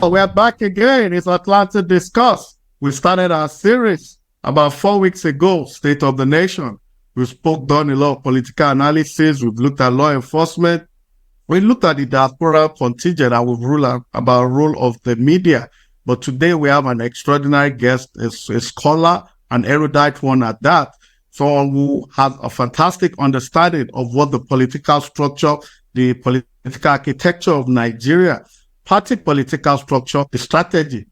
We are back again. It's Atlanta Discuss. We started our series about 4 weeks ago, State of the Nation. We done a lot of political analysis. We've looked at law enforcement. We looked at the diaspora contingent and we've ruled about the role of the media. But today we have an extraordinary guest, a scholar, an erudite one at that. Someone who has a fantastic understanding of what the political structure, the political architecture of Nigeria, party political structure, the strategy,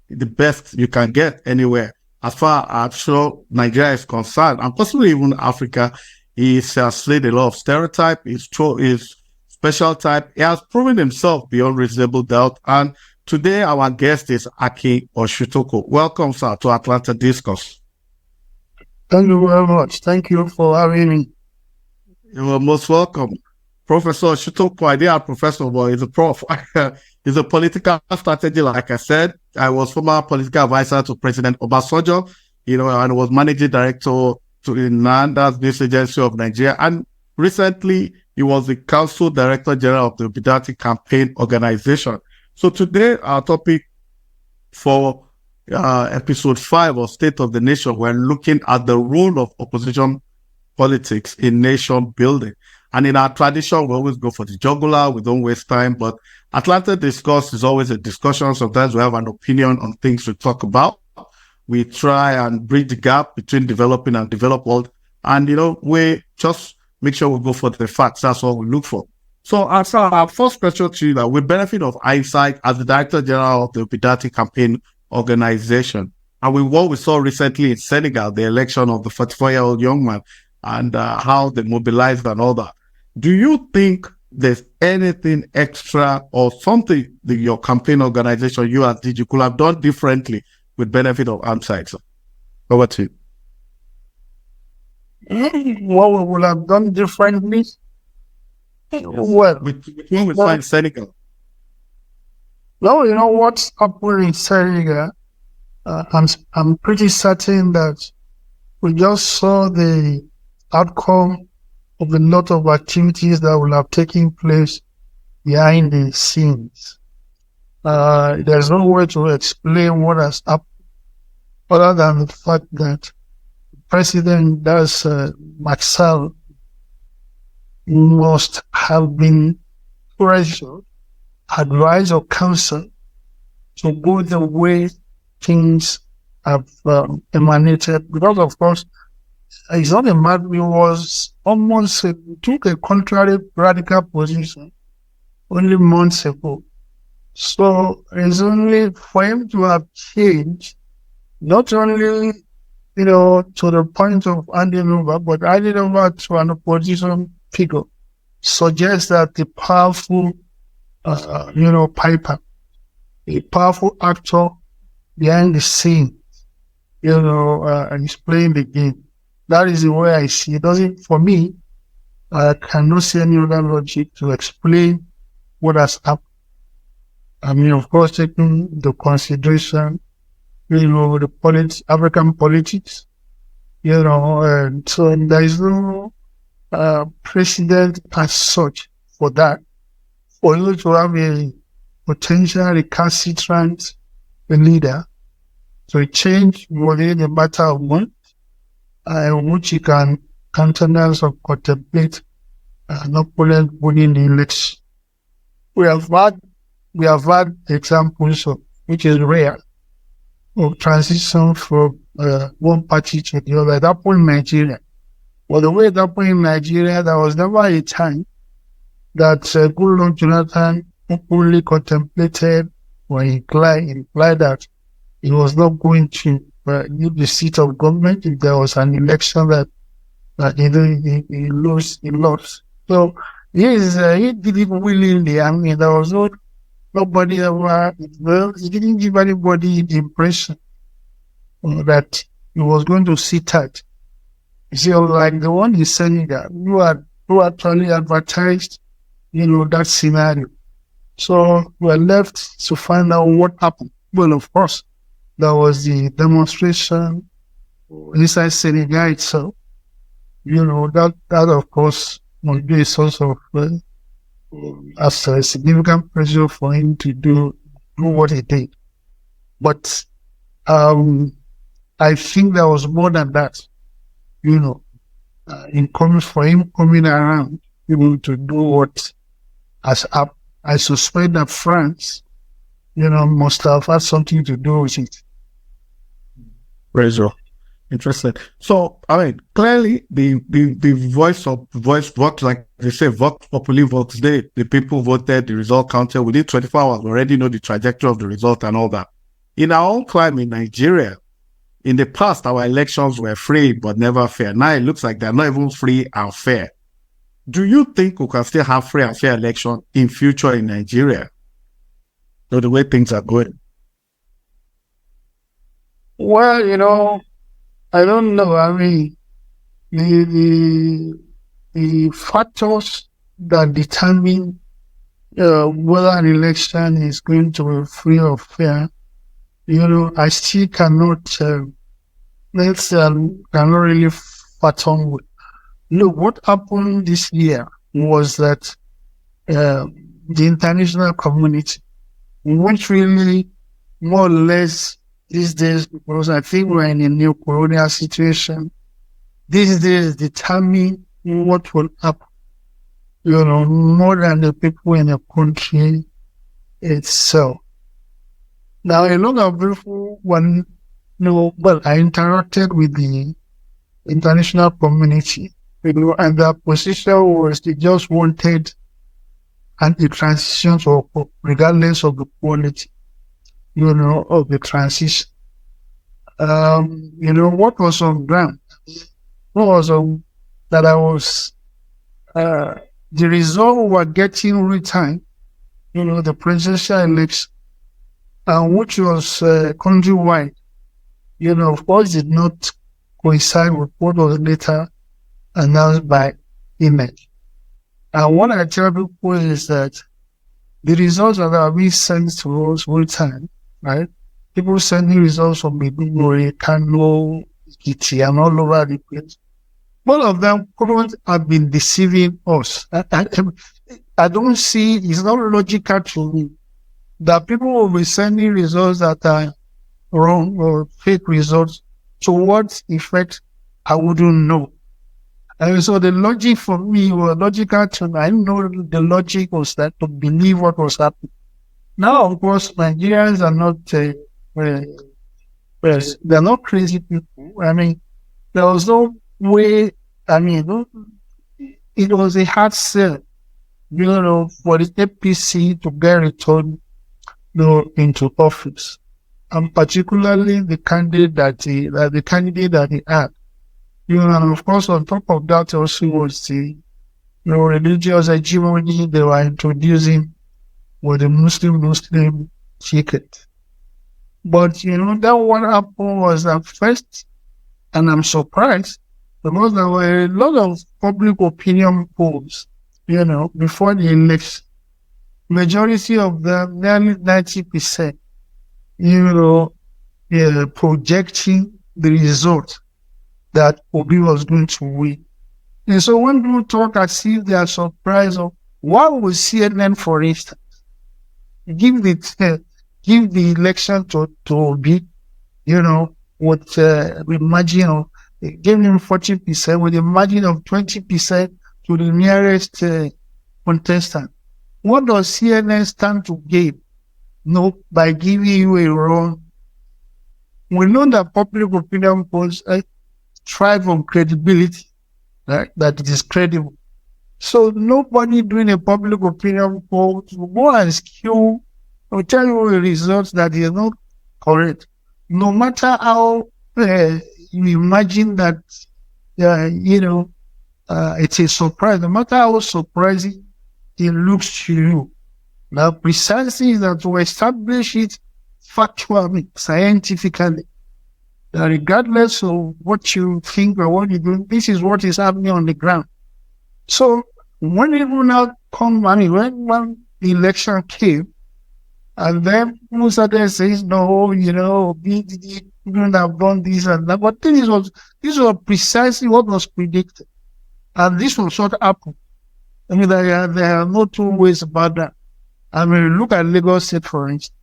the best you can get anywhere. As far as I'm sure Nigeria is concerned, and possibly even Africa, he has slayed a lot of stereotype, his special type. He has proven himself beyond reasonable doubt. And today our guest is Aki Oshutoko. Welcome, sir, to Atlanta Discourse. Thank you very much. Thank you for having me. You are most welcome. Professor Oshutoko, I didn't have professor, but he's a prof. He's a political strategy, like I said. I was former political advisor to President Obasanjo, and was managing director to the NANDA's News Agency of Nigeria. And recently, he was the council director general of the Bidati Campaign Organization. So today, our topic for episode 5 of State of the Nation, we're looking at the role of opposition politics in nation building. And in our tradition, we always go for the jugular. We don't waste time. But Atlanta Discourse is always a discussion. Sometimes we have an opinion on things we talk about. We try and bridge the gap between developing and developed world. And, we just make sure we go for the facts. That's what we look for. So our first question to you, that with benefit of hindsight as the Director General of the Bidati Campaign Organization, and with what we saw recently in Senegal, the election of the 44-year-old young man, and how they mobilized and all that. Do you think there's anything extra or something that your campaign organization, you could have done differently with benefit of hindsight? Over to you. What we would have done differently? Yes. Well, when we find Senegal. No, what's happening in Senegal? I'm pretty certain that we just saw the outcome of a lot of activities that will have taken place behind the scenes. There's no way to explain what has happened other than the fact that President Maxal must have been pressured, advised or counseled to go the way things have emanated. Because, of course, it's not a matter, he was almost took a contrary radical position only months ago. So it's only for him to have changed, not only, to the point of handing over, but handing over to an opposition figure, suggests that the powerful, piper, a powerful actor behind the scenes, and he's playing the game. That is the way I see it. For me, I cannot see any other logic to explain what has happened. I mean, of course, taking the consideration, the African politics, and so there is no precedent as such for that. For you to have a potential recalcitrant leader to change within a matter of months, which you can countenance or contemplate an opponent winning the election. We have had examples of, which is rare, of transition from one party to the other. At that point in Nigeria, well, the way it happened in Nigeria, there was never a time that Goodluck Jonathan openly contemplated or implied that he was not going to leave the seat of government if there was an election that he lost. So he did it willingly. I mean, there was nobody ever. Well, he didn't give anybody the impression that he was going to sit tight. You see, like the one he's saying that who actually advertised, that scenario. So we're left to find out what happened. Well, of course, there was the demonstration inside Senegal itself. That of course must be a source of as a significant pressure for him to do do what he did. But I think there was more than that, in coming for him coming around, to do what has happened. I suspect that France, must have had something to do with it. Razor. Interesting. So, I mean, clearly the voice vote, like they say, vote populi votes day. The people voted, the result counted within 24 hours. We already know the trajectory of the result and all that. In our own climate, in Nigeria, in the past, our elections were free but never fair. Now it looks like they're not even free and fair. Do you think we can still have free and fair election in future in Nigeria? So the way things are going. Well, I don't know. I mean, the factors that determine whether an election is going to be free or fair, I still cannot really fathom. Look, what happened this year was that the international community, which really more or less these days, because I think we're in a new colonial situation, these days determine what will happen, more than the people in the country itself. Now, a lot of people, I interacted with the international community, and their position was they just wanted anti-transition, regardless of the quality, of the transition. What was on ground? What was that I was, the result we were getting real time, the presidential election, which was countrywide, of course, did not coincide with what was later announced by image. And what I tell people is that the results that are being sent to us real time, right? People sending results from Maiduguri, Kano, Ikiti, and all over the place. All of them couldn't have been deceiving us. I don't see, it's not logical to me that people will be sending results that are wrong or fake results. To what effect, I wouldn't know. And so the logic for me was logical to me. I know the logic was that to believe what was happening. Now, of course, Nigerians are not, they're not crazy people. I mean, there was no way, it was a hard sell, for the APC to get returned, into office. And particularly the candidate that he had. And of course, on top of that also was the religious hegemony they were introducing with the Muslim ticket. But that what happened was that first, and I'm surprised, because there were a lot of public opinion polls, before the election. Majority of them, nearly 90%, projecting the result that Obi was going to win. And so when people talk as if they are surprised of why would CNN, for instance, give the election to Obi, with the margin of, gave him 40% with a margin of 20% to the nearest contestant. What does CNN stand to gain? By giving you a wrong. We know that public opinion polls thrive on credibility, right? That it is credible. So nobody doing a public opinion poll will go and skew or tell you the results that is not correct. No matter how you imagine that, it's a surprise. No matter how surprising it looks to you. Now, precisely that to establish it factually, scientifically, that regardless of what you think or what you do, this is what is happening on the ground. So when it will now come, when the election came, and then most of them says, no, we couldn't have done this and that. But this was precisely what was predicted. And this was what happened. There are no two ways about that. Look at Lagos State, for instance.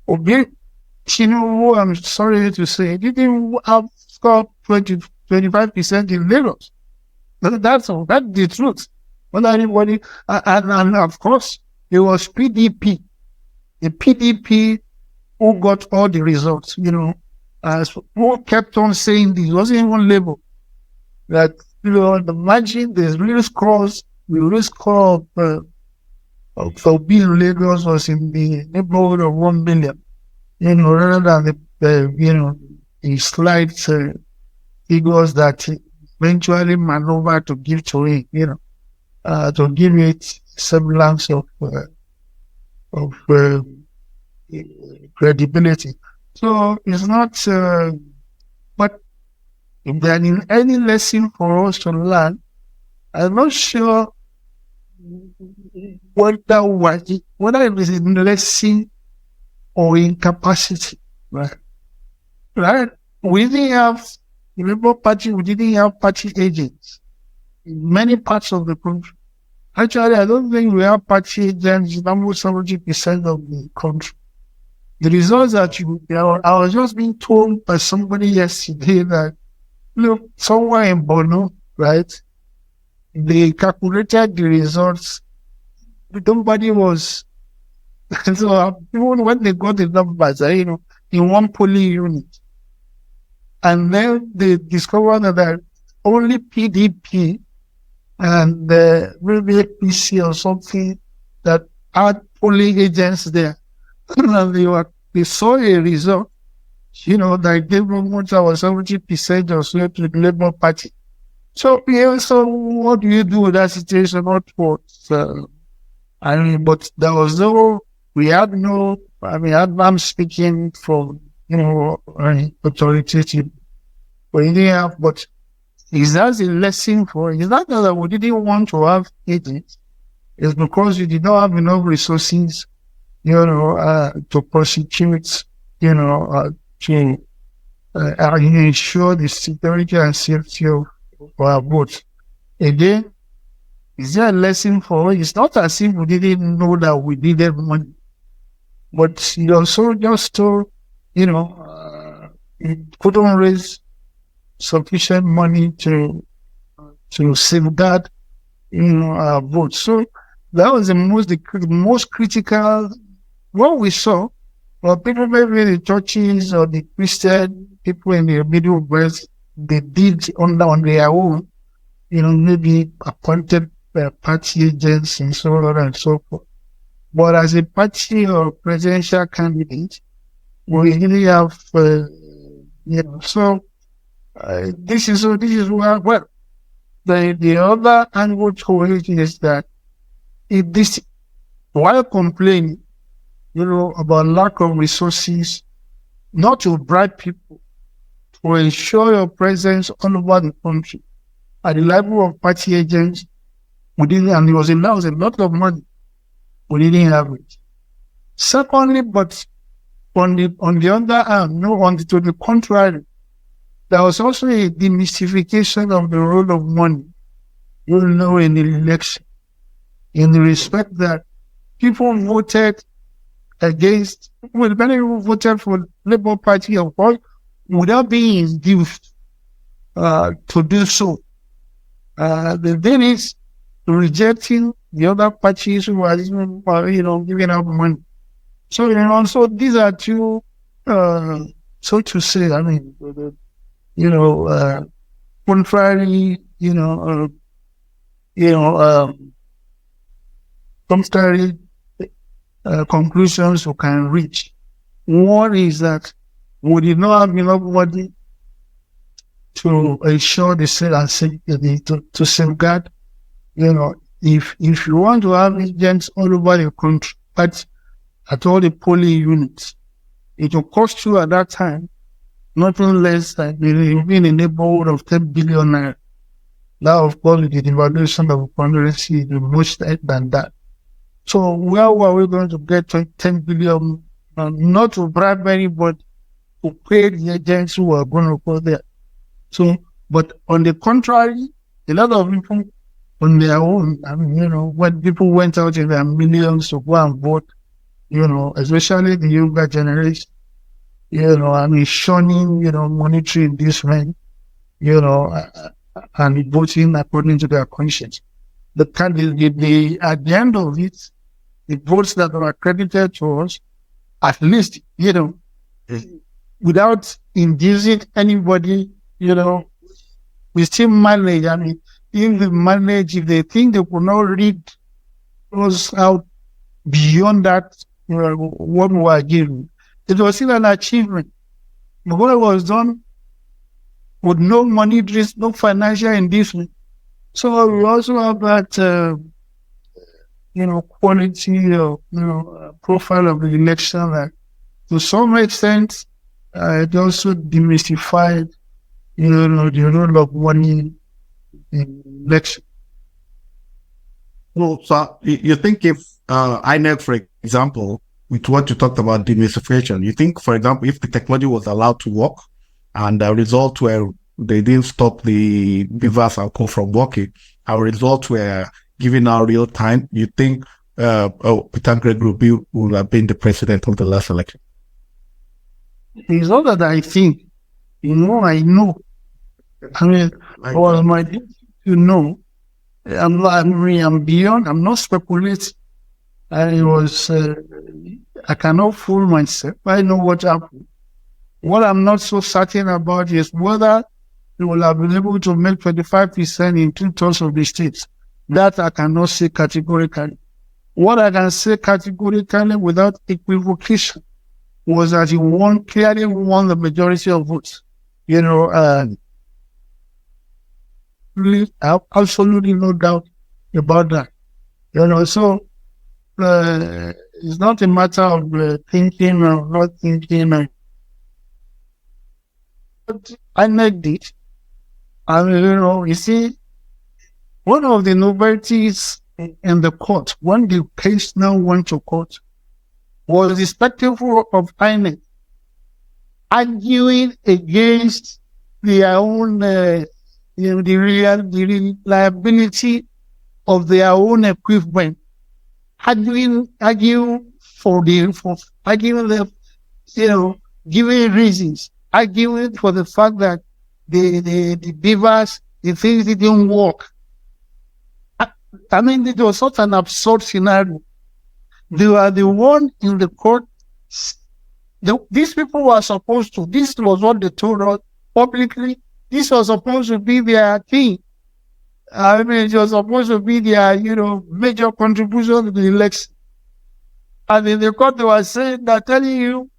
Obi Tinubu, I'm sorry to say, didn't have scored 25% in Lagos. That's the truth. Not anybody, and of course, it was PDP, the PDP who got all the results, as who kept on saying this. It wasn't even Labour. That, the margin, the real score of being Lagos was in the neighborhood of 1 million, rather than the slight figures that eventually maneuver to give to him, to give it semblance of credibility. So it's not, but if there is any lesson for us to learn, I'm not sure whether it is a lesson or incapacity, right? Right? We didn't have the Labour Party, we didn't have party agents in many parts of the country. Actually, I don't think we have party agents in almost 70% of the country. The results that I was just being told by somebody yesterday that, somewhere in Borno, right, they calculated the results. Nobody was, so even when they got the numbers, in one polling unit, and then they discovered that only PDP and maybe APC or something that had polling agents there, and they saw a result, that gave almost over 70% or so to the Labour Party. So, so what do you do with that situation? Not what, but there was I'm speaking from, authoritative, but is that a lesson for, it's not that we didn't want to have agents, it's because we did not have enough resources, to prosecute, to ensure the security and safety of our votes. Again, is there a lesson for it? It's not as if we didn't know that we needed money, but so just to, it couldn't raise sufficient money to safeguard, our votes. So that was the most critical. What we saw, well, people maybe in the churches or the Christian people in the Middle West, they did on their own, maybe appointed party agents and so on and so forth. But as a party or presidential candidate, we really have, so this is where, well, the other angle to it is that while complaining, about lack of resources, not to bribe people, to ensure your presence all over the country at the level of party agents, and it was a lot of money. We didn't have it. Secondly, but on the other hand, to the contrary, there was also a demystification of the role of money, in the election, in the respect that people voted against, many people voted for Labour Party, of course, without being induced to do so. The thing is rejecting the other parties who are, giving out money. So, so these are two, so to say, contrary, contrary conclusions we can reach. One is that we did not have enough money to ensure the safety, to safeguard, if you want to have agents all over the country, but at all the polling units, it will cost you at that time nothing less than in the neighborhood of 10 billion naira. Now, of course, the devaluation of currency is much less than that. So where were we going to get 10 billion? Not to bribe anybody, to pay the agents who are going to go there. So, but on the contrary, a lot of people on their own, when people went out in their millions to go and vote, especially the younger generation, shunning, monetary inducement, and voting according to their conscience. At the end of it, the votes that are accredited to us, at least, without inducing anybody, we still manage. I mean, if they think they could not read us out beyond that, what we were given, it was still an achievement. The work was done with no money risk, no financial inducement. So we also have that, quality of, profile of the election that to some extent, it also demystified, the role of money in election. Well, so you think if INEC, for example, with what you talked about demystification, you think, for example, if the technology was allowed to work and the results were they didn't stop the beavers and co from working, our results were given our real time, you think Peter Gregory would have been the president of the last election? It's not that I think, I know. I mean, it was my duty to know. I'm beyond, I'm not speculating. I cannot fool myself. I know what happened. What I'm not so certain about is whether they will have been able to make 25% in 2/3 of the states. That I cannot say categorically. What I can say categorically without equivocation was that he clearly won the majority of votes. Really, I have absolutely no doubt about that. So it's not a matter of thinking or not thinking. But I like it. And, you see, one of the novelties in the court, when the case now went to court, was the spectacle of INEC arguing against their own, the reliability of their own equipment, arguing giving reasons, arguing for the fact that the beavers, the things didn't work. I mean, it was such an absurd scenario. They were the one in the court. These people were supposed to, this was what they told us publicly, this was supposed to be their thing. I mean, it was supposed to be their, major contribution to the election. And in the court, they were saying, they're telling you,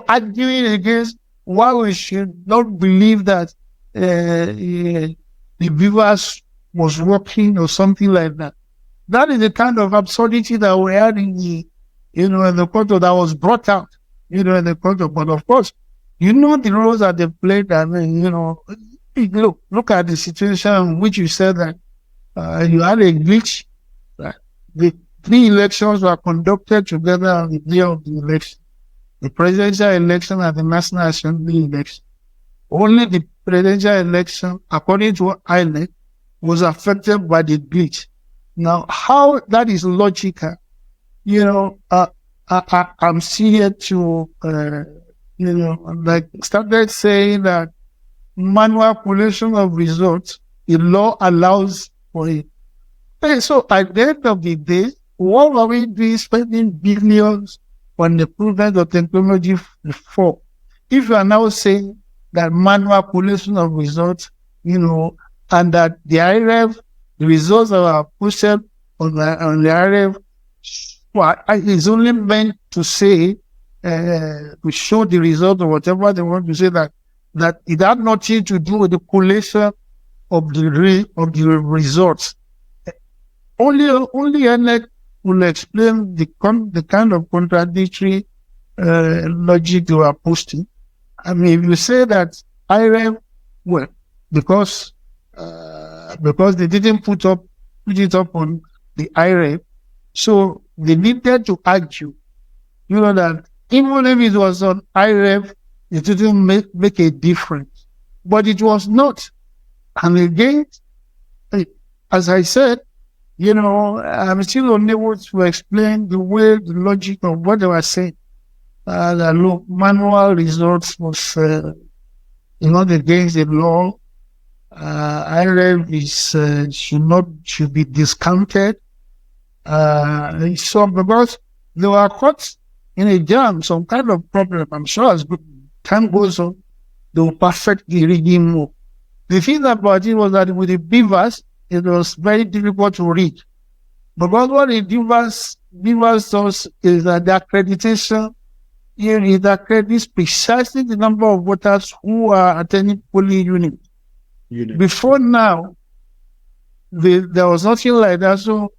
arguing against why we should not believe that the beavers was working or something like that. That is the kind of absurdity that we had in the, in the court that was brought out, in the court. But of course, the roles that they played. I mean, look at the situation in which you said that you had a glitch. Right? The 3 elections were conducted together on the day of the election. The presidential election and the National Assembly election. Only the presidential election, according to INEC, was affected by the glitch. Now, how that is logical, I'm here to, started saying that manipulation of results, the law allows for it. And so at the end of the day, what are we doing spending billions on the improvement of technology for? If you are now saying that manipulation of results, and that the IRF, the results that are pushed on the IRF, is only meant to say, to show the result or whatever they want to say, that it had nothing to do with the collation of the results. Only INEC will explain the kind of contradictory logic they are posting. I mean, if you say that IRF, well, because they didn't put it up on the IRF, so they needed to argue, that even if it was on IRF, it didn't make a difference. But it was not. And again, as I said, I'm still unable to explain the way, the logic of what they were saying. That look, manual results was, against the law. IRF is should be discounted. So because they were caught in a jam, some kind of problem. I'm sure as time goes on, they will perfect the reading more. The thing about it was that with the beavers, it was very difficult to read. Because what the beavers does is that the accreditation here is accredits precisely the number of voters who are attending polling unit. Before now, there was nothing like that. So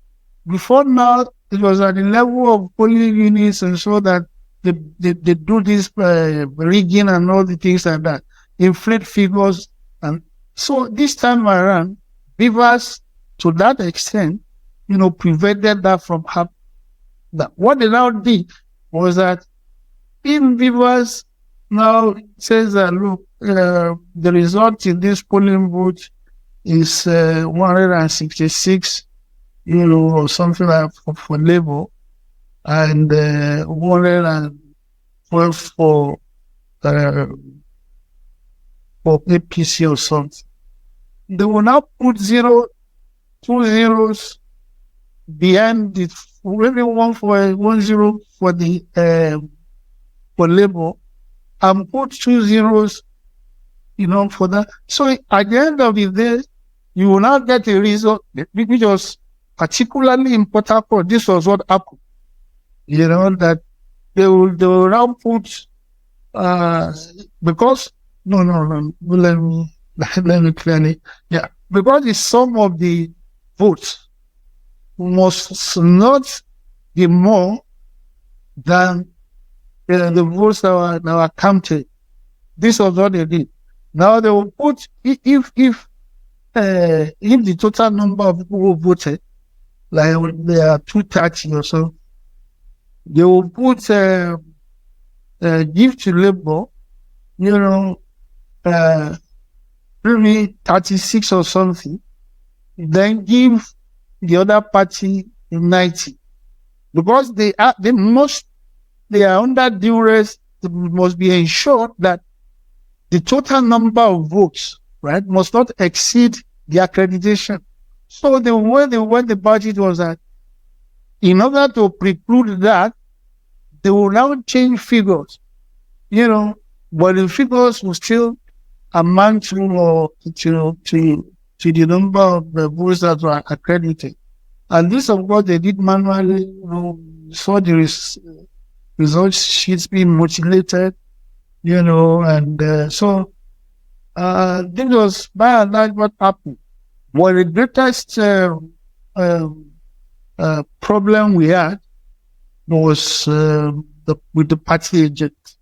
before now, it was at the level of polling units, and so that they do this rigging and all the things like that, inflate figures. And so this time around, beavers, to that extent, prevented that from happening. What they now did was that in beavers now says that, look, the result in this polling booth is 166, or something like for Labour, and 112 for APC or something. They will now put 2 zeros behind it, maybe 1 0 for the for Labour, and put 2 zeros, for that. So at the end of the day, you will now get a result which was particularly important for this was what happened. That they will now put because no, let me clearly, because the sum of the votes must not be more than the votes that were counted. This was what they did. Now they will put, if the total number of people who voted, like there are 230 or so, they will put give to Labour, maybe 36 or something, then give the other party 90, because they are under duress. It must be ensured that the total number of votes, right, must not exceed the accreditation. So the way they went about it was that in order to preclude that, they will now change figures, but the figures will still amount to the number of the votes that were accredited. And this, of course, they did manually, saw the result sheets being mutilated, and so this was by and large what happened. Well, the greatest problem we had was with the party agent.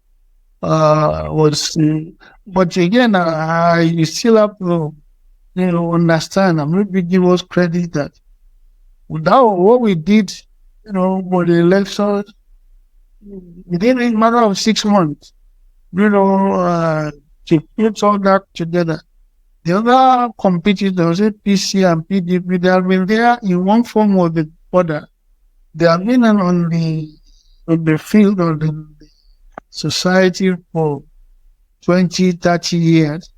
But again, you still have to, understand and maybe give us credit that without what we did, for the election, within a matter of 6 months, to put all that together. The other competitors, APC and PDP, they have been there in one form or the other. They have been on the field of the society for 20, 30 years,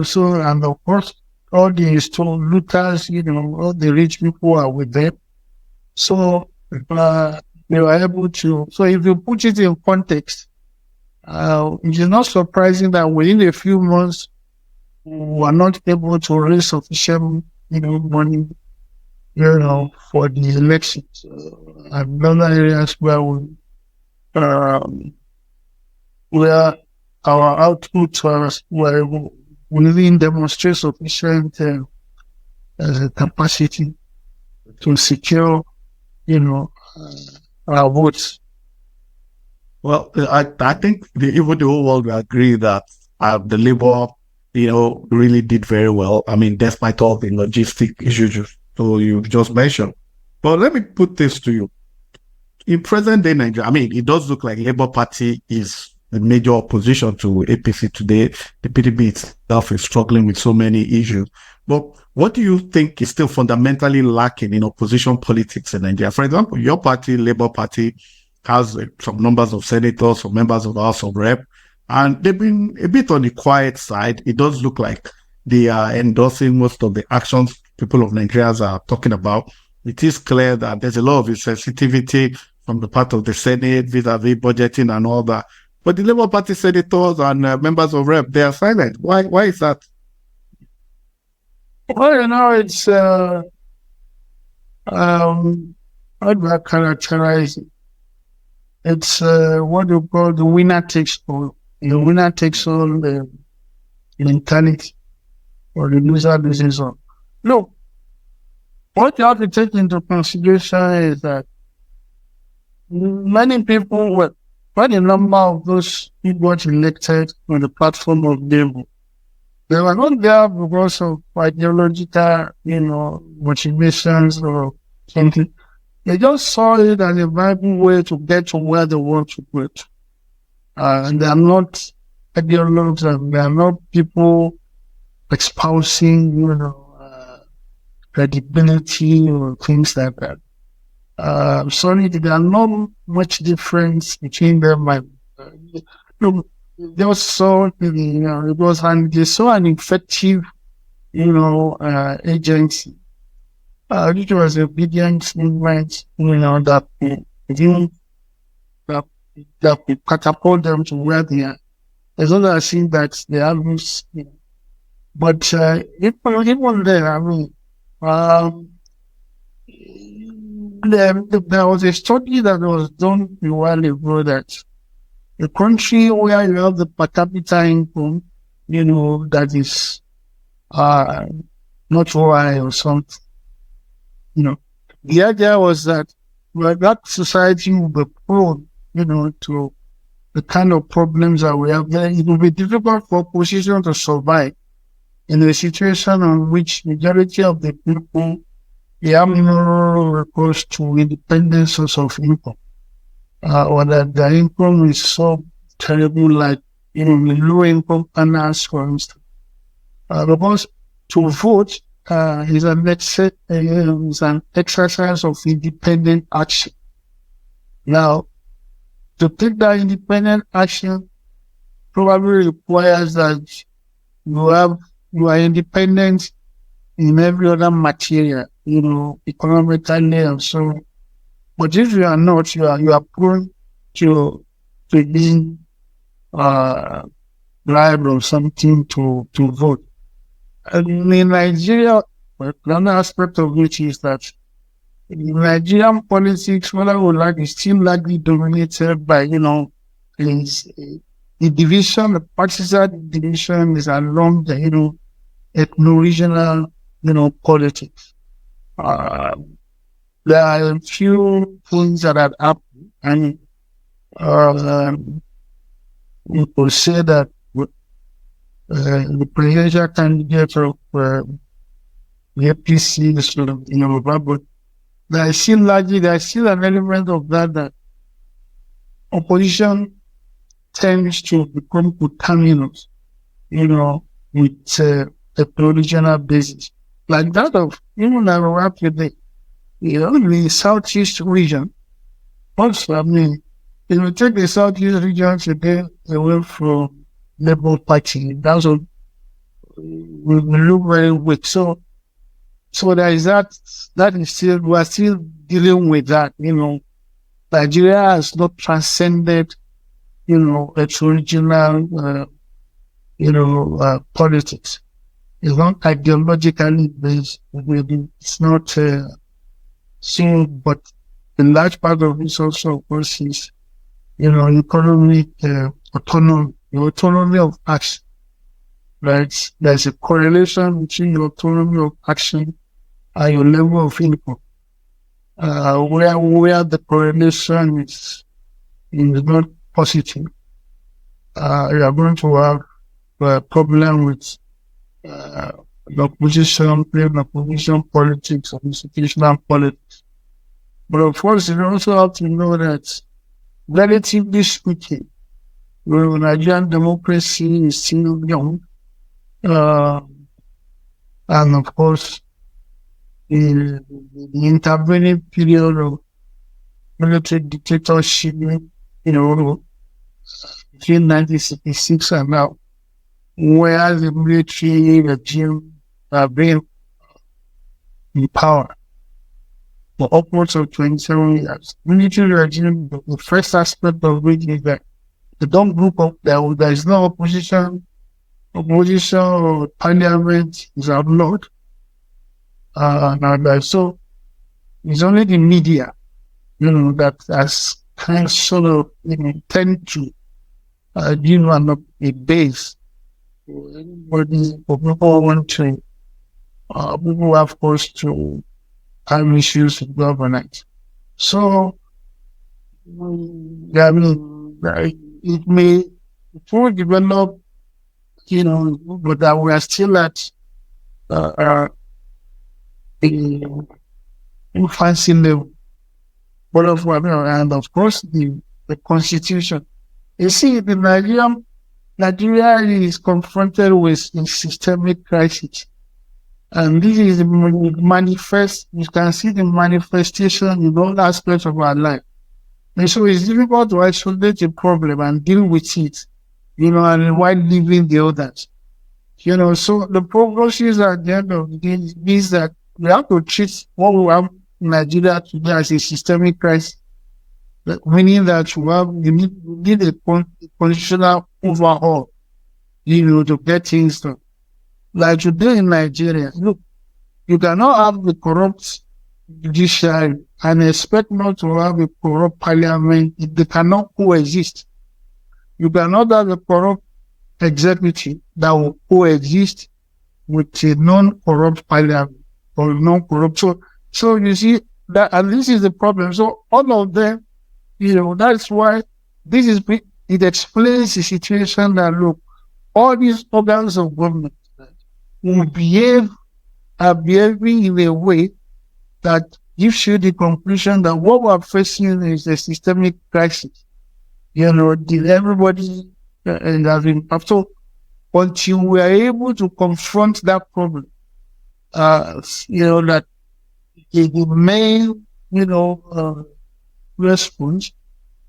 so, and of course, all the looters, all the rich people are with them. So, they were able to, so if you put it in context, it is not surprising that within a few months, we were not able to raise sufficient, money, for the elections. And other areas where our output were within demonstrate sufficient capacity to secure, our votes. Well, I think even the whole world will agree that the Labour, really did very well. I mean, despite all the logistic issues you've just mentioned. But let me put this to you. In present day Nigeria, I mean, it does look like Labour Party is the major opposition to APC today. The PDP itself is struggling with so many issues. But what do you think is still fundamentally lacking in opposition politics in Nigeria? For example, your party, Labour Party, has some numbers of senators, some members of the House of Rep, and they've been a bit on the quiet side. It does look like they are endorsing most of the actions people of Nigeria are talking about. It is clear that there's a lot of insensitivity from the part of the Senate vis-a-vis budgeting and all that. But the Labour Party senators and members of Rep, they are silent. Why is that? Well, it's how do I characterize it? It's what you call the winner takes all. The winner takes all mentality, or the loser loses all. No, what you have to take into consideration is that many people, quite a number of those who got elected on the platform of Labour, they were not there because of ideological, motivations or something. They just saw it as a viable way to get to where they want to get. And they are not ideologues, and they are not people espousing, credibility or things like that. Sorry, there are not much difference between them. They just saw, it was, and they saw an effective, agency. It was a obedience movement, that could catapult them to where they are. As long as I see that they are loose, but even there, there was a study that was done a while ago that a country where you have the per capita income, that is not high or something, the idea was that that society will be prone, to the kind of problems that we have there. It will be difficult for opposition to survive in a situation in which majority of the people, they have no recourse to independent source of income, or that their income is so terrible, like low income earners, for instance. Because to vote is an exercise of independent action. Now, to take that independent action probably requires that you are independent in every other material, economically and so on. But if you are not, you are prone to being bribed or something to vote. And in Nigeria, another aspect of which is that Nigerian politics, whether we like, is still largely dominated by, the division, the partisan division is along the, ethno-regional, politics. There are a few things that have happened, and we could say that the presidential candidate of the APC is sort of, but there is still an element of that opposition tends to become coterminous, with a regional basis. Like that of, Iraq today, the Southeast region. Also, if you take the Southeast region today away from Labour Party, that's what will look very weak. So there is that is still, we are still dealing with that, Nigeria has not transcended, its original, politics. It's not ideologically based. It's not, but a large part of it also, of course, is, economic autonomy, the autonomy of action, right? There's a correlation between your autonomy of action and your level of income. Where the correlation is not positive, you are going to have a problem with the opposition, playing opposition politics or institutional politics. But of course, you also have to know that, relatively speaking, Well, Nigerian democracy is still young, uh, and of course, the intervening period of military dictatorship, between 1966 and now, where the military regime have been in power for upwards of 27 years. Military regime, the first aspect of which is that they don't group up, there is no opposition or parliament is outlawed. So it's only the media, that has kind of sort of, tend to, a base for anybody, for people who want to, people have forced to have issues with governance. So, I mean, it will develop, but that we are still at the infancy level. But and of course, the constitution. You see, Nigeria is confronted with a systemic crisis. And this is manifest, you can see the manifestation in all aspects of our life. And so it's difficult to isolate a problem and deal with it, and while leaving the others. So the prognosis at the end of the day is that we have to treat what we have in Nigeria today as a systemic crisis, meaning that we need a constitutional overhaul, to get things done. Like today in Nigeria, look, you cannot have the corrupt judiciary and expect not to have a corrupt parliament. They cannot coexist. You cannot have a corrupt executive that will coexist with a non-corrupt parliament or non-corrupt. So you see that, and this is the problem. So all of them, that's why it explains the situation that, look, all these organs of government will are behaving in a way that gives you the conclusion that what we're facing is a systemic crisis. Everybody has been so until we are able to confront that problem, that the main, response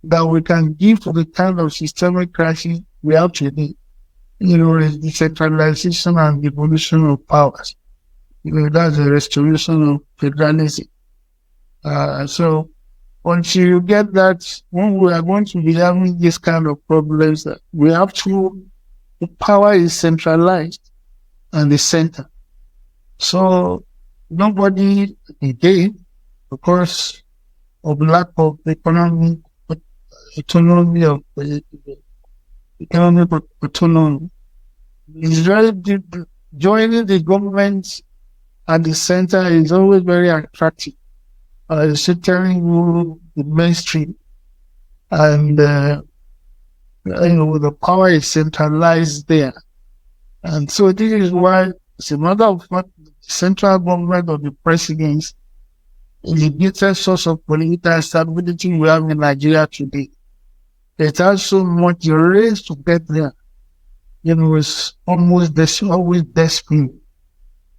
that we can give to the kind of systemic crisis we have today, is decentralization and devolution of powers. That's the restoration of federalism. So until you get that, when we are going to be having this kind of problems, that we have to, the power is centralized and the center. So nobody, again, because of lack of economic autonomy of economic autonomy, is very joining the government at the center is always very attractive. Centering the mainstream, and the power is centralized there, and so this is why it's a matter of fact the central government of the presidents is the greatest source of political stability we have in Nigeria today. It has so much race to get there. It's always desperate,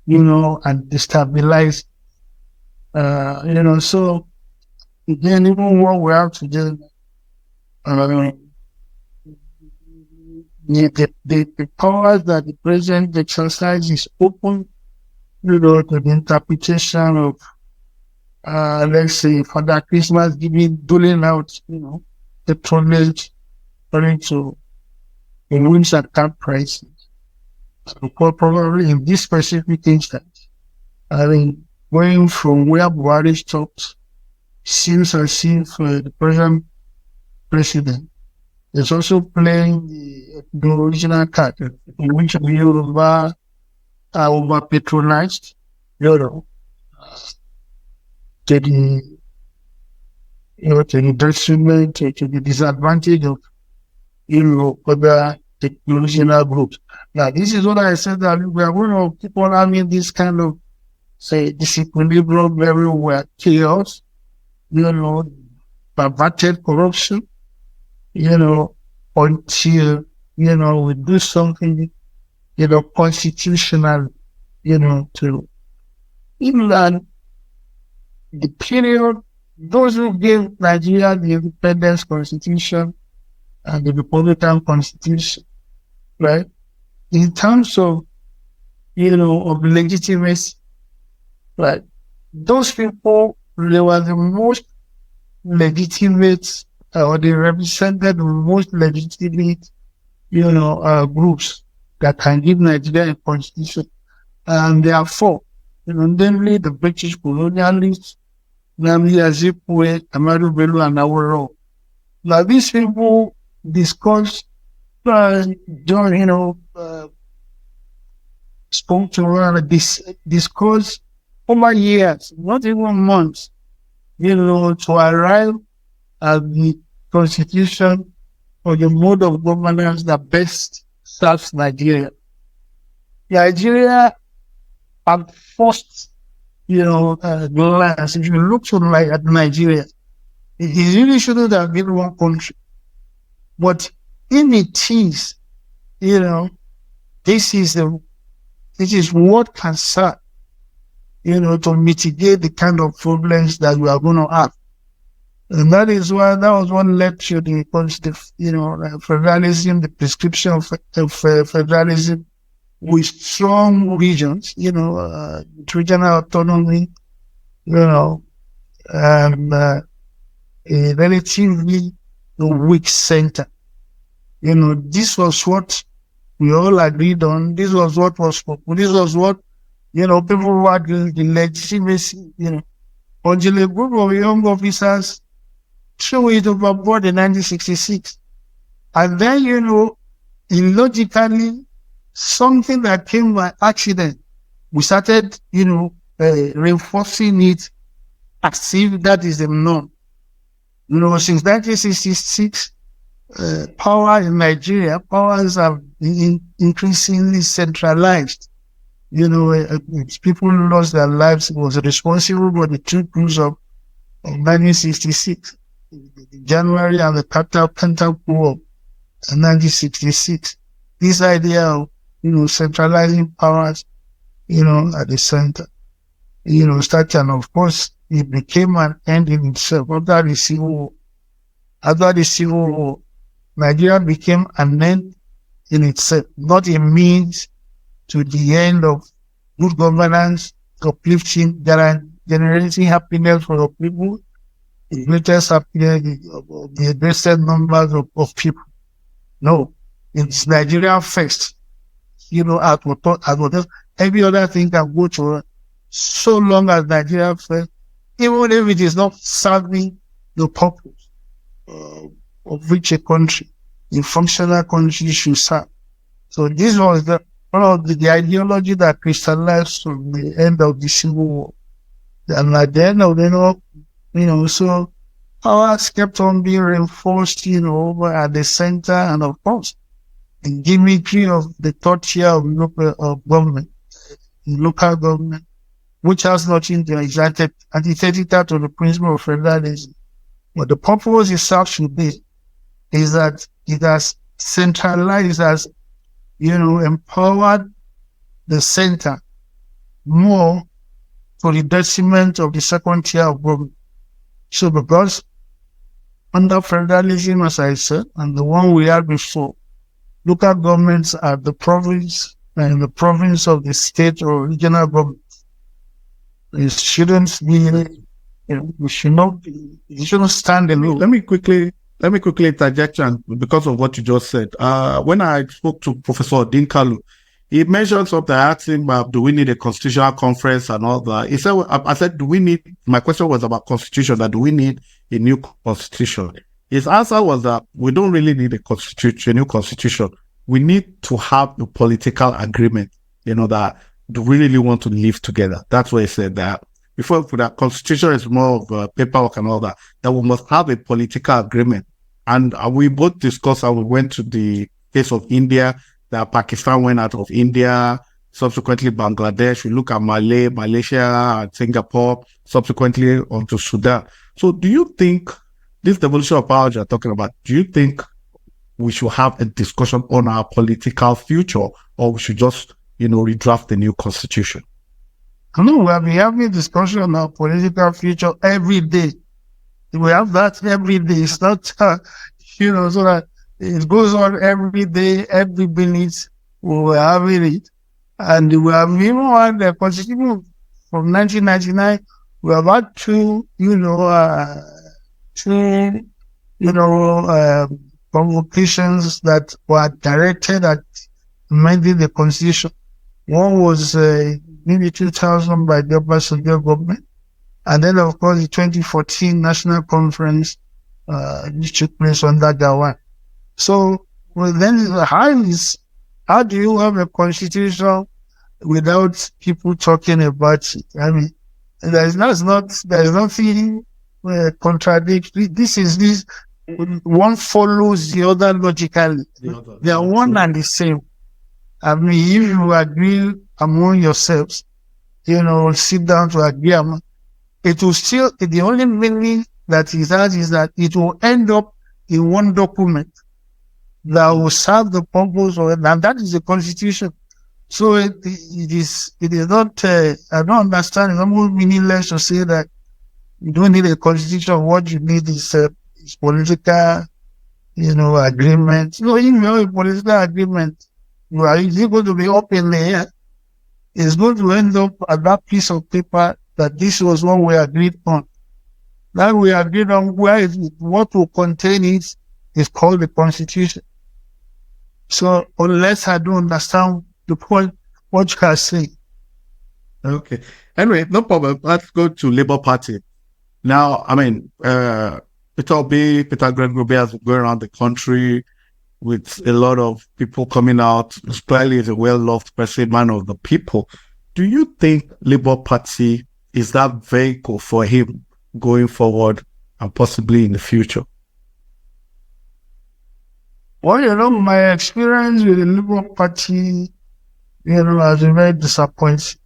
and destabilized. So again, even what we have to do, the powers that the president exercises is open, to the interpretation of, let's say, Father Christmas doling out, patronage according to the winds at cap prices. So probably in this specific instance, going from where Buhari stopped, seems as if the present president is also playing the original card, in which the Yoruba are over-patronized, to the detriment, to the disadvantage of, other technological groups. Now, this is what I said, that we are going to keep on having this kind of, say, disequilibrium everywhere, chaos, perverted corruption, until, we do something, constitutional, to England, the period, those who gave Nigeria the independence constitution and the Republican constitution, right? In terms of, of legitimacy, right? Those people, they were the most legitimate, or they represented the most legitimate, groups that can give Nigeria a constitution. And therefore, namely the British colonialists, namely Azikwe, Amadu Bello, and Awolowo. Now, these people discussed, spoke to discussed over years, not even months, to arrive at the constitution or the mode of governance that best serves Nigeria. Nigeria, at first, glance, if you look at Nigeria, it really shouldn't have been one country. But in it is, this is what can serve, to mitigate the kind of problems that we are going to have. And that was what led to the federalism, the prescription of federalism with strong regions, regional autonomy, and a relatively weak center. This was what we all agreed on. This was what was spoken. This was what, people who had the legitimacy, until a group of young officers threw it overboard in 1966. And then, illogically, something that came by accident, we started, reinforcing it as if that is the norm. Since 1966, power in Nigeria, powers have been increasingly centralized. People lost their lives. It was responsible for the two coups of 1966, January, and the Penta Coup of 1966. This idea of, centralizing powers, at the center, started, and of course, it became an end in itself. After the Civil War, Nigeria became an end in itself, not a means to the end of good governance, uplifting, generating happiness for the people, the greatest happiness of the greatest numbers of people. No, it's Nigeria first. Every other thing can go to so long as Nigeria first, even if it is not serving the purpose of which a country, a functional country, should serve. So this was one of the ideology that crystallized from the end of the Civil War. And at the end of the so powers kept on being reinforced, over at the center, and of course, the gimmickry of the third tier of government, local government, which has nothing to antithetical to the principle of federalism. But the purpose itself should be is that it has centralized, has, empowered the center more for the detriment of the second tier of government. So because under federalism, as I said, and the one we had before, local governments are the province and the province of the state or regional government. It shouldn't be, we should not be, it shouldn't stand alone. Let me quickly interject, and because of what you just said. When I spoke to Professor Dinkalu, he mentioned something. I asked him, do we need a constitutional conference and all that? He said, I said, my question was about constitution, that do we need a new constitution? His answer was that we don't really need a new constitution. We need to have a political agreement, that do we really want to live together? That's what he said, that before that constitution is more of paperwork and all that we must have a political agreement. And we both discussed, and we went to the case of India, that Pakistan went out of India, subsequently Bangladesh. We look at Malaysia, and Singapore, subsequently onto Sudan. So do you think this devolution of power you're talking about, do you think we should have a discussion on our political future, or we should just, redraft the new constitution? No, we have been having discussion on our political future every day. We have that every day. It's not, so that it goes on every day, every minute. We're having it. And we have even had the constitution from 1999. We have had two convocations that were directed at amending the constitution. One was maybe 2000 by the Obasanjo government. And then, of course, the 2014 National Conference which took place under Gawan. So, then how do you have a constitution without people talking about it? I mean, there's nothing contradictory. This one follows the other logically. They are one and the same. I mean, if you agree among yourselves, sit down to agree, it will still, the only meaning that it has is that it will end up in one document that will serve the purpose of it, and that is the constitution. So it is not, I don't understand, it's almost meaningless to say that you don't need a constitution. What you need is political, agreement. If you have a political agreement, is it going to be up in the air? It's going to end up at that piece of paper that this was what we agreed on. That we agreed on what will contain it is called the Constitution. So unless I don't understand the point, what you are saying. Okay. Anyway, no problem. Let's go to Labour Party. Now, I mean, Peter Greg Obi has been going around the country with a lot of people coming out. Clearly is a well-loved person, man of the people. Do you think Labour Party is that vehicle for him going forward and possibly in the future? Well, my experience with the Labour Party, has been very disappointing.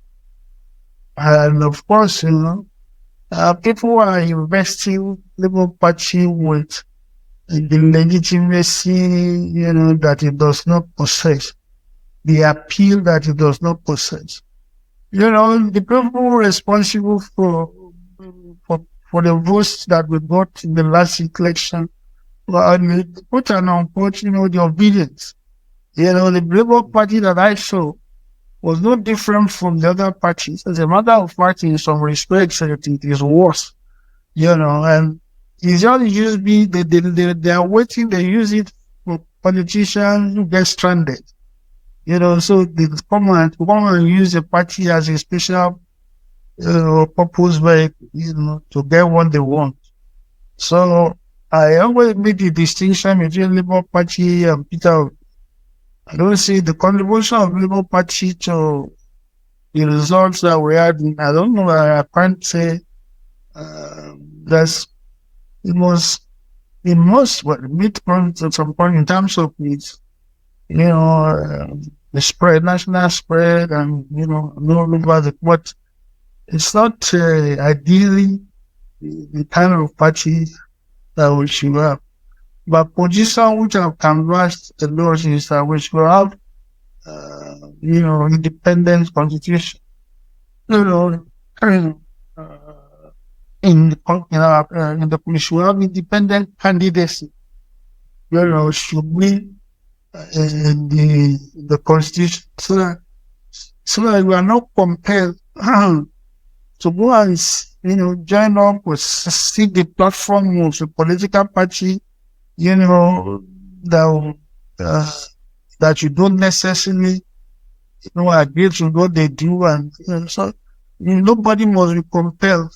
And of course, people are investing Labour Party with the legitimacy, that it does not possess, the appeal that it does not possess. The people responsible for the votes that we got in the last election, put an unquote, the obedience. The Labour Party that I saw was no different from the other parties. As a matter of fact, in some respects, it is worse. And it's just they are waiting, they use it for politicians who get stranded. So they come and use the party as a special purpose vehicle, to get what they want. So I always make the distinction between Labour Party and Peter. I don't see the contribution of Labour Party to the results that we had. I don't know. I can't say that's it must meet point at some point in terms of its the spread, national spread, and but it's not ideally the kind of party that we should have. But position which have canvassed the laws is that we should have independent constitution. In the we should have independent candidacy. Should be the constitution, so that we are not compelled to go and join up with seek the platform of the political party, that you don't necessarily agree to what they do, and so nobody must be compelled.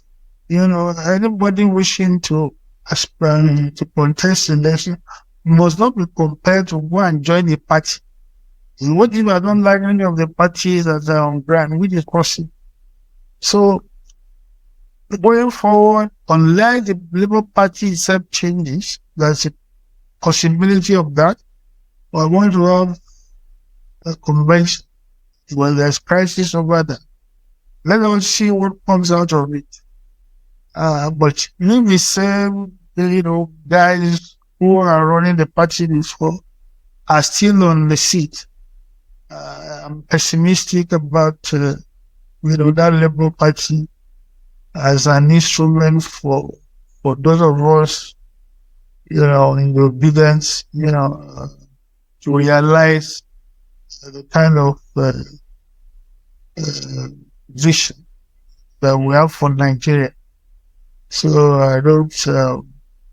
Anybody wishing to aspire to contest election must not be compelled to go and join a party. What if I don't like any of the parties that are on ground, which is possible? So, going forward, unless the Labour Party itself changes, there's a possibility of that. We're going to have a convention when there's crisis over that. Let us see what comes out of it. But the same, guys who are running the party before, are still on the seat. I'm pessimistic about, that Labour Party as an instrument for those of us, in the obedience, to realize the kind of vision that we have for Nigeria. So I don't.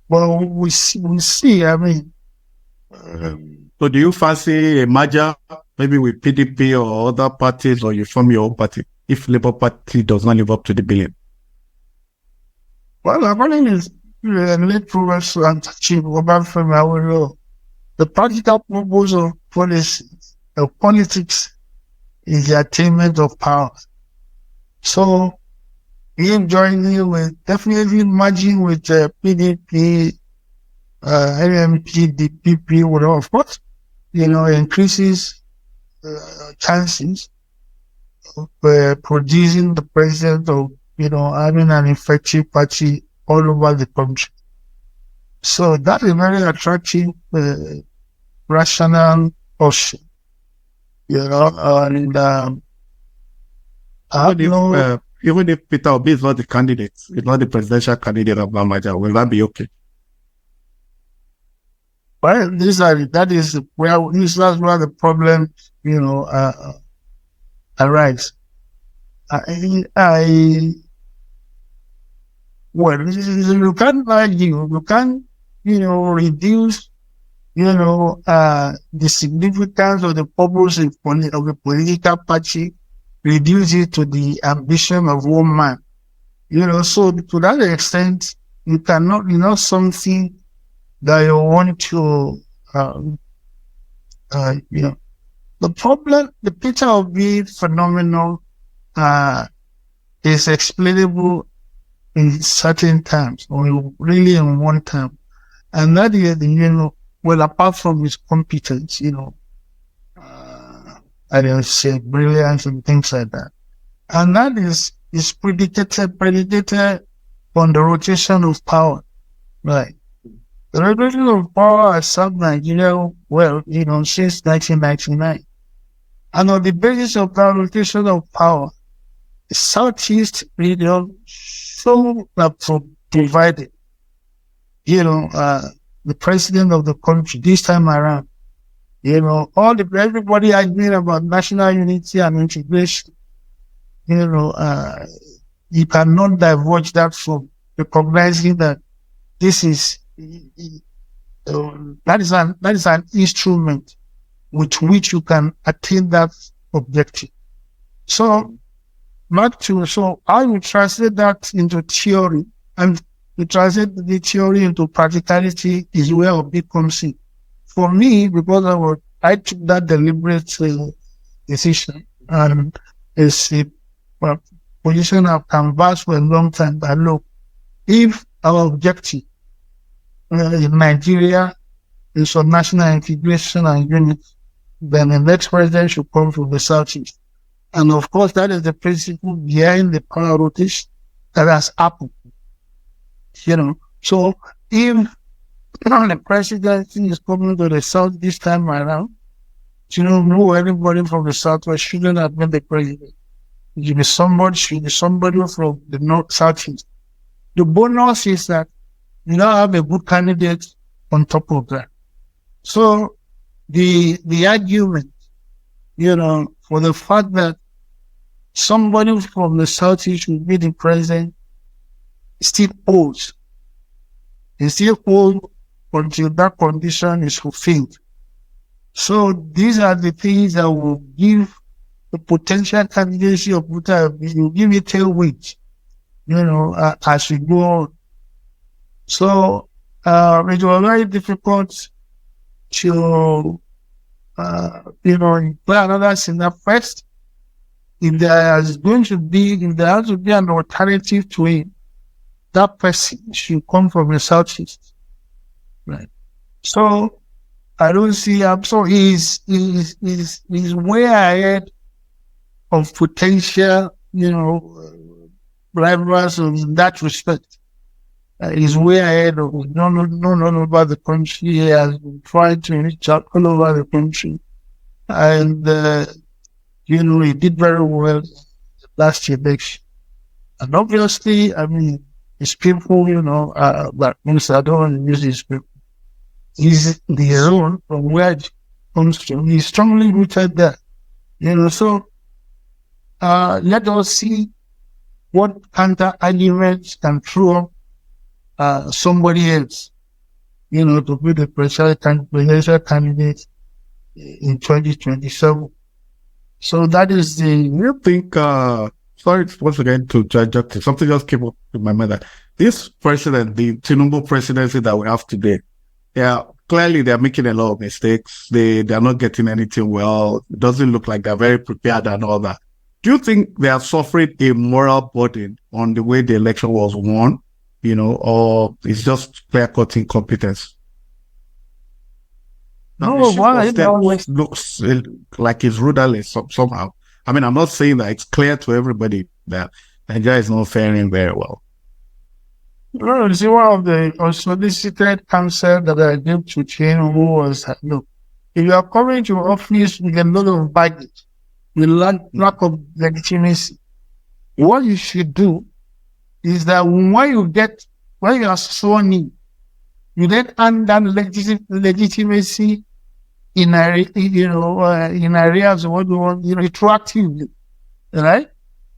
Well, we see. I mean. So do you fancy a merger, maybe with PDP or other parties, or you form your own party if Labour Party does not live up to the billion? Well, according to late Professor and Chief Obafemi Awolowo, the practical purpose of politics is the attainment of power. So, him joining with, definitely merging with PDP, NMP, DPP, whatever, of course, increases chances of producing the president of, having an effective party all over the country. So that is very attractive, rational option, and even if Peter Obi is not the candidate, it's not the presidential candidate of Bamaja, will that be okay? Well, that is where the problem, arise. Well, you can't argue, you can't, reduce, the significance of the purpose of a political party, reduce it to the ambition of one man. So to that extent, you cannot, something that you want to, the problem, the Peter Obi phenomenon, is explainable in certain terms, or really in one term. And that is, well, apart from his competence, I don't say brilliance and things like that. And that is predicated on the rotation of power, right? The rotation of power has served Nigeria well, since 1999. And on the basis of that rotation of power, the Southeast region so provided, the president of the country this time around, everybody arguing about national unity and integration, you cannot diverge that from recognizing that this is, that is an instrument with which you can attain that objective. So how you translate that into theory, and you translate the theory into practicality is where a bit comes in. For me, because I took that deliberate decision, and it's a position I've canvassed for a long time. But look, if our objective in Nigeria is for national integration and unity, then the next president should come from the Southeast. And of course, that is the principle behind the power rotation that has happened. So if the presidency is coming to the South this time around, no anybody from the Southwest shouldn't have been the president. It should be somebody from the North, Southeast. The bonus is that you now have a good candidate on top of that. So the argument, for the fact that somebody from the Southeast will be the president still holds. It still holds until that condition is fulfilled. So these are the things that will give the potential candidacy of Peter, will give it tailwind, as we go on. So it was very difficult to, plan another scenario first. If there has to be an alternative to him, that person should come from the Southeast, right? So I don't see. So he's way ahead of potential, rivals in that respect. He's way ahead of us. No, about the country. He has been trying to reach out all over the country. And, he did very well last election. And obviously, I mean, his people, but Minister, I don't want to use his people. He's the own from where it comes from. He's strongly rooted there. So let us see what counter arguments can throw somebody else, to be the presidential candidate in 2027. So that is the. You think, sorry, once again to judge, something just came up in my mind that this president, the Tinubu presidency that we have today, clearly they're making a lot of mistakes. They're not getting anything well. It doesn't look like they're very prepared and all that. Do you think they are suffering a moral burden on the way the election was won, or it's just clear-cut incompetence? No, why? Looks like it's rudderless somehow. I mean, I'm not saying that it's clear to everybody that Nigeria is not faring very well. No, you see, one of the unsolicited counsel that I gave to Tinubu was, look, if you are coming to office with a lot of baggage, with lack of legitimacy, what you should do is that when you are sworn in, you then hand down legitimacy in areas of what you want, retroactively, right?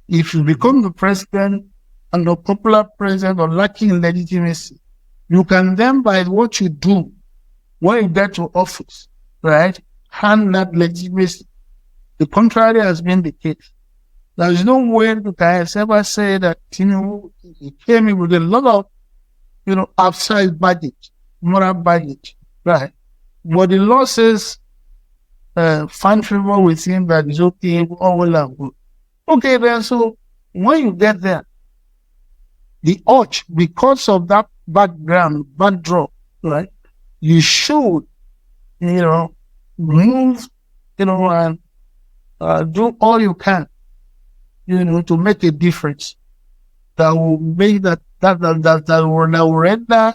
If you become the president and the popular president or lacking legitimacy, you can then, by what you do when you get to office, right, hand that legitimacy. The contrary has been the case. There is no way that I have ever said that he came in with a lot of outside baggage, moral baggage, right? But the law says find favor with him that is okay, all well and good. Okay, then, so when you get there, the urge, because of that backdrop, right, you should, move, and do all you can, to make a difference that will make that will render,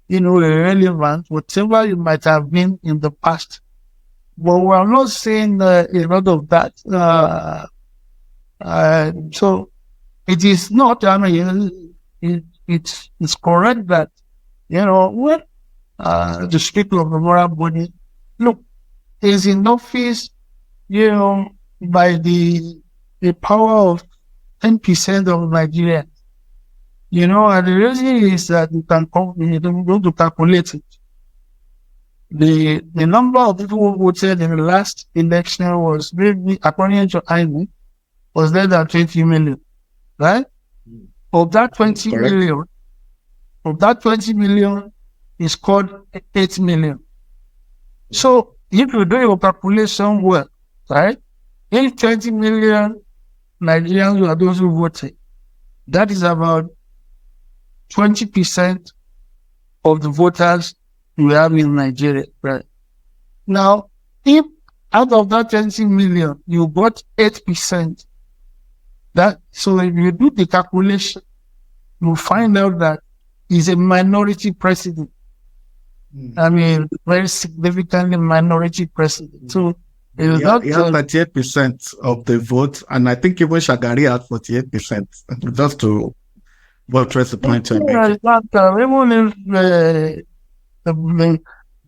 irrelevant whatever you might have been in the past. But we're not saying a lot of that. So it is not, I mean, it's correct that, when the speaker of the moral body, look, is in office, by the power of 10% of Nigerians. And the reason is that you can go to calculate it. The number of people who voted in the last election was, maybe, according to INEC, was less than 20 million, right? Of that 20 million, is called 8 million. So if you do your calculation well, right, if 20 million Nigerians are those who voted, that is about 20% of the voters we have in Nigeria, right? Now, if out of that 20 million, you got 8%, so if you do the calculation, you find out that he's a minority president. I mean, very significantly minority president. So it was not. He had 38% of the vote, and I think even Shagari had 48%. Just to buttress the point to make.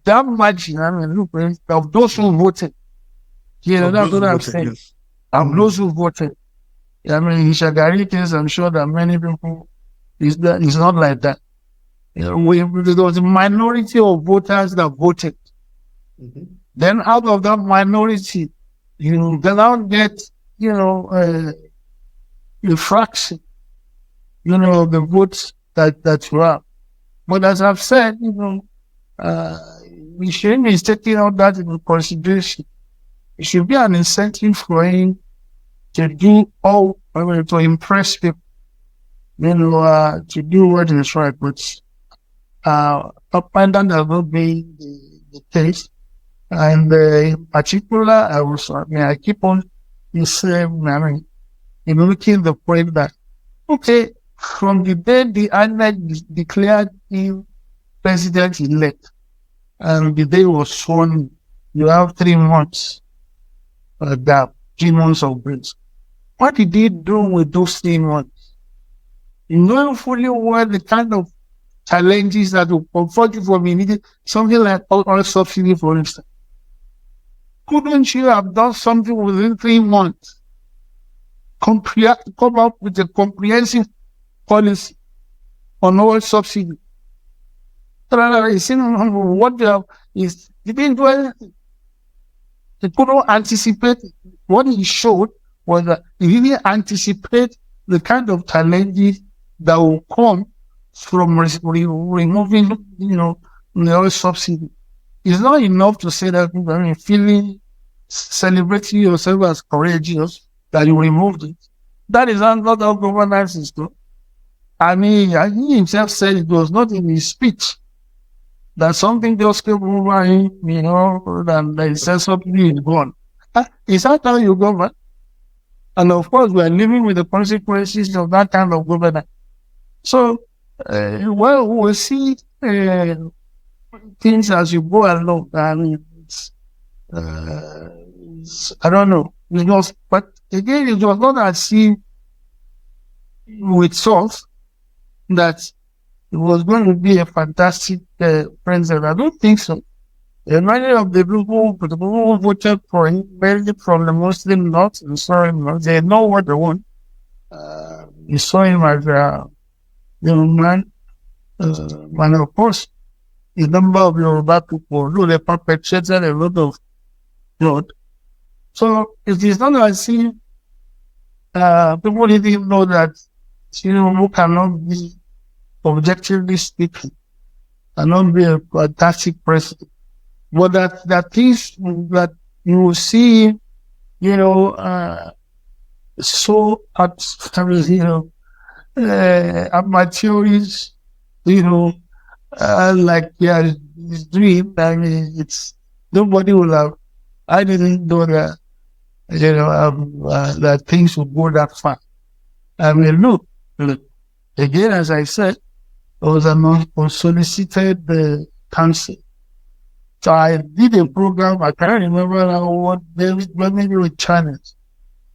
That margin, I mean, look, of those who voted, that's what I'm saying. Yes. Of those who voted. I mean, in Shagari case, I'm sure that many people, it's not like that. There was a minority of voters that voted. Mm-hmm. Then out of that minority, you can now get, a fraction, of the votes that you have. But as I've said, we shouldn't be taking all that into consideration. It should be an incentive for him to do to impress people, to do what is right. But that has not been the case. And in particular, I keep on making the point that, okay, from the day the INEC declared him president-elect and the day he was sworn, you have 3 months gap, 3 months of grace. What did he do with those 3 months? Knowing fully well the kind of challenges that will confront you from immediate, something like oil subsidy, for instance. Couldn't you have done something within 3 months? Come up with a comprehensive policy on oil subsidy. What they have is, they didn't do anything. They couldn't anticipate. What he showed was that he didn't anticipate the kind of challenges that will come from removing, the oil subsidy. It's not enough to say that feeling, celebrating yourself as courageous that you removed it. That is not how governance is done. I mean, he himself said it was not in his speech that something just came over him, and they said something is gone. Is that how you govern? And of course, we are living with the consequences of that kind of governance. So, we'll see things as you go along. I mean, I don't know. But again, it was not as if with salt that it was going to be a fantastic president. I don't think so. Many of the people who voted for him, mainly from the Muslim North, and saw him, they know what they want. You saw him as a young man. And of course, a number of Yoruba people who they perpetrated a lot of fraud. So it is not as if people didn't know that who cannot be, objectively speaking, cannot be a fantastic president. But that things that you will see, so at my theories, like this dream. I mean, it's nobody will have. I didn't know that that things would go that far. I mean, look. Again, as I said, it was an unsolicited counsel. So I did a program. I can't remember what maybe with channels.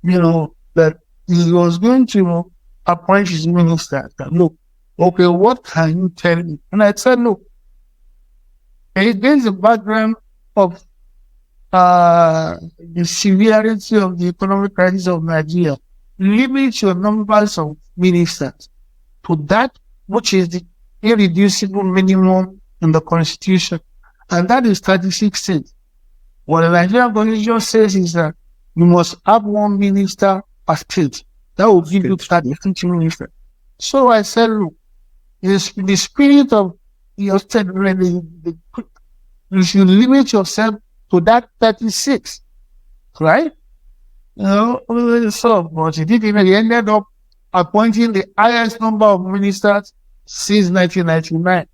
That he was going to appoint his minister. Look, okay, what can you tell me? And I said, look, against the background of the severity of the economic crisis of Nigeria, limit your numbers of ministers to that which is the irreducible minimum in the constitution, and that is 36 states. What the Nigerian constitution says is that you must have 1 minister per state. That will give you 36 ministers. So I said, look, the spirit of your state, you should limit yourself to that 36, right? So, but he didn't even, he ended up appointing the highest number of ministers since 1999.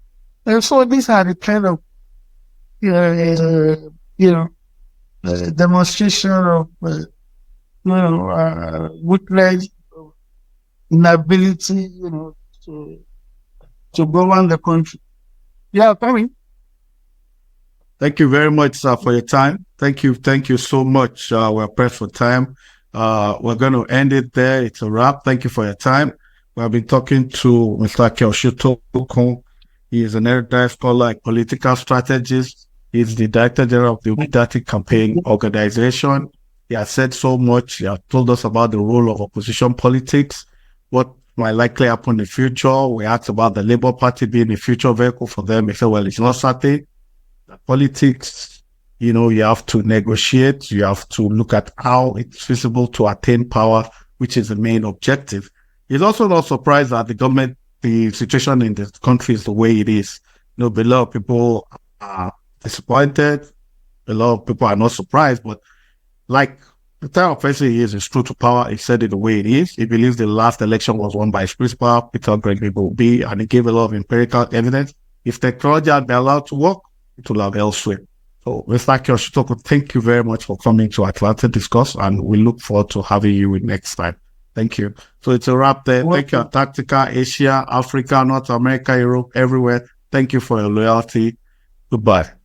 And so these are the kind of, demonstration of, weakness, inability, to govern the country. Yeah, coming. Thank you very much, sir, for your time. Thank you so much. We're pressed for time. We're going to end it there. It's a wrap. Thank you for your time. We have been talking to Mr. Kyoshito. He is an erudite scholar, political strategist. He's the Director General of the Unitary Campaign Organization. He has said so much. He has told us about the role of opposition politics, what might likely happen in the future. We asked about the Labour Party being a future vehicle for them. He said, well, it's not certain. Politics, you have to negotiate. You have to look at how it's feasible to attain power, which is the main objective. He's also not surprised that the situation in the country is the way it is. A lot of people are disappointed. A lot of people are not surprised, but like the type of person he is true to power. He said it the way it is. He believes the last election was won by his principal, Peter Gregory Obi, and he gave a lot of empirical evidence. If technology had been allowed to work, it will have elsewhere. So, Mr. Kyoshito, thank you very much for coming to Atlanta Discuss, and we look forward to having you next time. Thank you. So it's a wrap there. Thank you, Antarctica, Asia, Africa, North America, Europe, everywhere. Thank you for your loyalty. Goodbye.